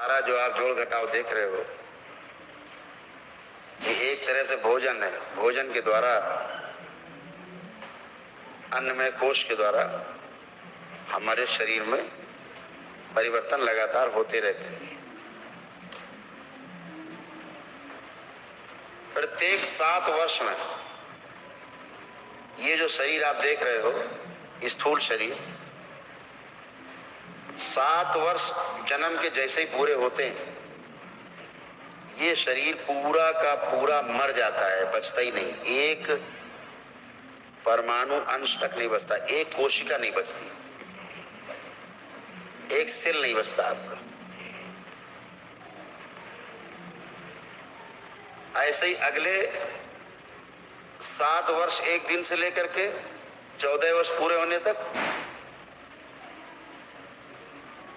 सारा जो आप जोड़ घटाव देख रहे हो ये एक तरह से भोजन है। भोजन के द्वारा, अन्नमय कोश के द्वारा हमारे शरीर में परिवर्तन लगातार होते रहते हैं। प्रत्येक 7 वर्ष में ये जो शरीर आप देख रहे हो, स्थूल शरीर, 7 वर्ष जन्म के जैसे ही पूरे होते हैं ये शरीर पूरा का पूरा मर जाता है, बचता ही नहीं। एक परमाणु अंश तक नहीं बचता, एक कोशिका नहीं बचती, एक सेल नहीं बचता आपका। ऐसे ही अगले 7 वर्ष 1 दिन से लेकर के 14 वर्ष पूरे होने तक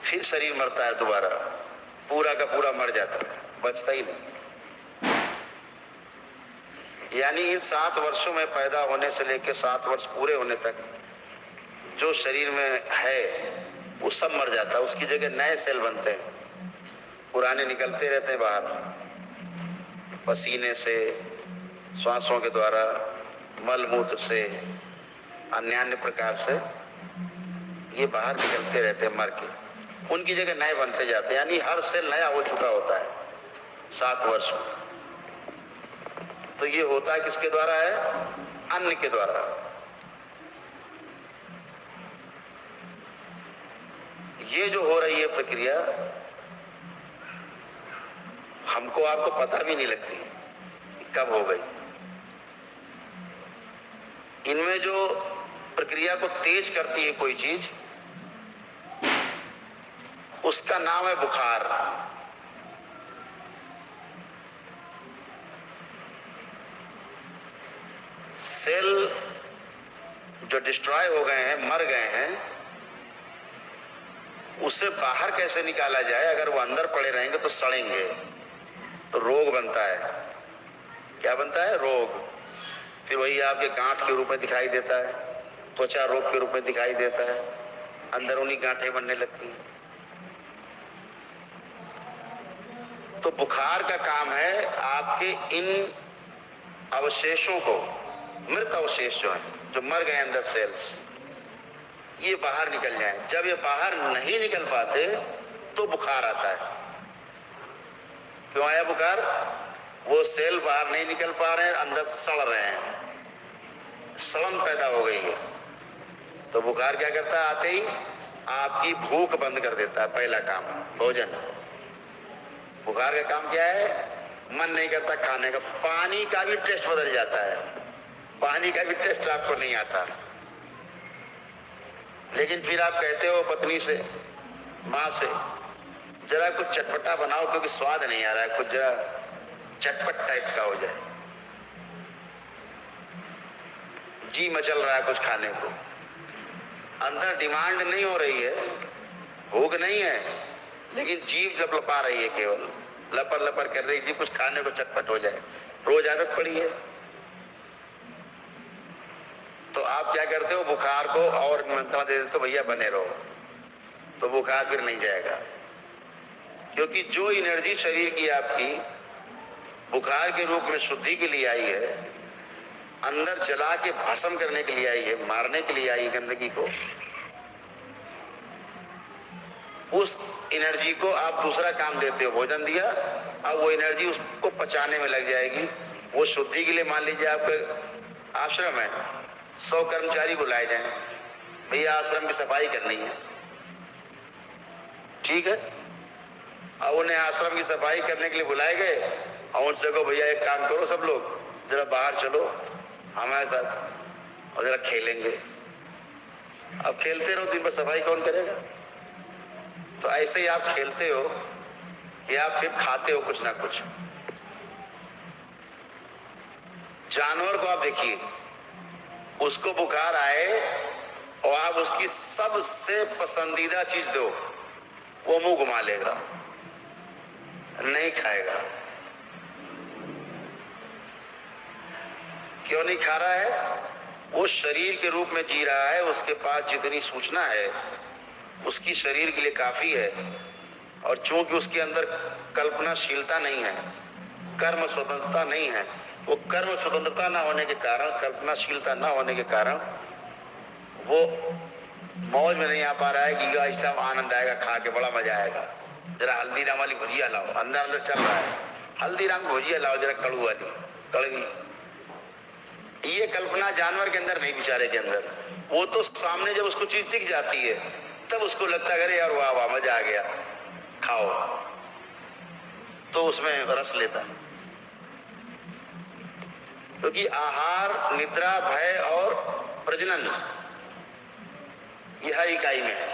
फिर शरीर मरता है दोबारा, पूरा का पूरा मर जाता है, बचता ही नहीं। यानी इन 7 वर्षों में पैदा होने से लेकर 7 वर्ष पूरे होने तक जो शरीर में है वो सब मर जाता है, उसकी जगह नए सेल बनते हैं, पुराने निकलते रहते हैं बाहर, पसीने से, श्वासों के द्वारा, मल मूत्र से, अन्य प्रकार से ये बाहर निकलते रहते हैं मर के, उनकी जगह नए बनते जाते हैं। यानी हर सेल नया हो चुका होता है 7 वर्ष में। तो ये होता है किसके द्वारा है? अन्न के द्वारा। ये जो हो रही है प्रक्रिया हमको आपको पता भी नहीं लगती कब हो गई। इनमें जो प्रक्रिया को तेज करती है कोई चीज, उसका नाम है बुखार। सेल जो डिस्ट्रॉय हो गए हैं, मर गए हैं, उससे बाहर कैसे निकाला जाए? अगर वो अंदर पड़े रहेंगे तो सड़ेंगे, तो रोग बनता है। क्या बनता है? रोग। फिर वही आपके गांठ के रूप में दिखाई देता है, त्वचा रोग के रूप में दिखाई देता है, अंदरूनी गांठें बनने लगती हैं। तो बुखार का काम है आपके इन अवशेषों को, मृत अवशेष जो हैं, जो मर गए अंदर सेल्स, ये बाहर निकल जाएं। जब ये बाहर नहीं निकल पाते तो बुखार आता है। क्यों आया बुखार? वो सेल बाहर नहीं निकल पा रहे हैं, अंदर सड़ रहे हैं, सड़न पैदा हो गई है। तो बुखार क्या करता है? आते ही आपकी भूख बंद कर देता है। पहला काम भोजन। बुखार का काम क्या है? मन नहीं करता खाने का, पानी का भी टेस्ट बदल जाता है, पानी का भी टेस्ट आपको नहीं आता। लेकिन फिर आप कहते हो पत्नी से, माँ से, जरा कुछ चटपटा बनाओ क्योंकि स्वाद नहीं आ रहा है, कुछ जरा चटपट टाइप का हो जाए। जी मचल रहा है कुछ खाने को, अंदर डिमांड नहीं हो रही है, भूख नहीं है, लेकिन जीभ लपलपा रही है, केवल लपर लपर कर रही, जी कुछ खाने को चटपट हो जाए। रोज आदत पड़ी है। तो आप क्या करते हो? बुखार को और निमंत्रण दे देते हो, भैया बने रहो, तो बुखार फिर नहीं जाएगा। क्योंकि जो एनर्जी शरीर की आपकी बुखार के रूप में शुद्धि के लिए आई है, अंदर जला के भस्म करने के लिए आई है, मारने के लिए आई गंदगी को, उस एनर्जी को आप दूसरा काम देते हो, भोजन दिया, अब वो एनर्जी उसको पचाने में लग जाएगी। वो शुद्धि के लिए, मान लीजिए आपके आश्रम है, 100 कर्मचारी बुलाए जाएं, भैया आश्रम की सफाई करनी है, ठीक है। अब उन्हें आश्रम की सफाई करने के लिए बुलाए गए और उनसे कहो भैया एक काम करो, सब लोग जरा बाहर चलो हमारे साथ और जरा खेलेंगे। अब खेलते रहो दिन भर, सफाई कौन करेगा? तो ऐसे ही आप खेलते हो कि आप फिर खाते हो कुछ ना कुछ। जानवर को आप देखिए, उसको बुखार आए और आप उसकी सबसे पसंदीदा चीज दो, वो मुंह घुमा लेगा, नहीं खाएगा। क्यों नहीं खा रहा है? वो शरीर के रूप में जी रहा है, उसके पास जितनी सूचना है उसकी शरीर के लिए काफी है, और चूंकि उसके अंदर कल्पनाशीलता नहीं है, कर्म स्वतंत्रता नहीं है, वो कर्म स्वतंत्रता ना होने के कारण, कल्पनाशीलता ना होने के कारण वो मौज में नहीं आ पा रहा है कि गाइस साहब आनंद आएगा, खा के बड़ा मजा आएगा, जरा हल्दीराम वाली भुजिया लाओ, अंदर अंदर चल रहा है हल्दीराम की भुजिया लाओ जरा कड़ू वाली, कड़वी। ये कल्पना जानवर के अंदर नहीं, बेचारे के अंदर। वो तो सामने जब उसको चीज दिख जाती है तब उसको लगता है अरे यार वाह वाह मजा आ गया, खाओ, तो उसमें रस लेता है। क्योंकि आहार, निद्रा, भय और प्रजनन ये हर इकाई में है।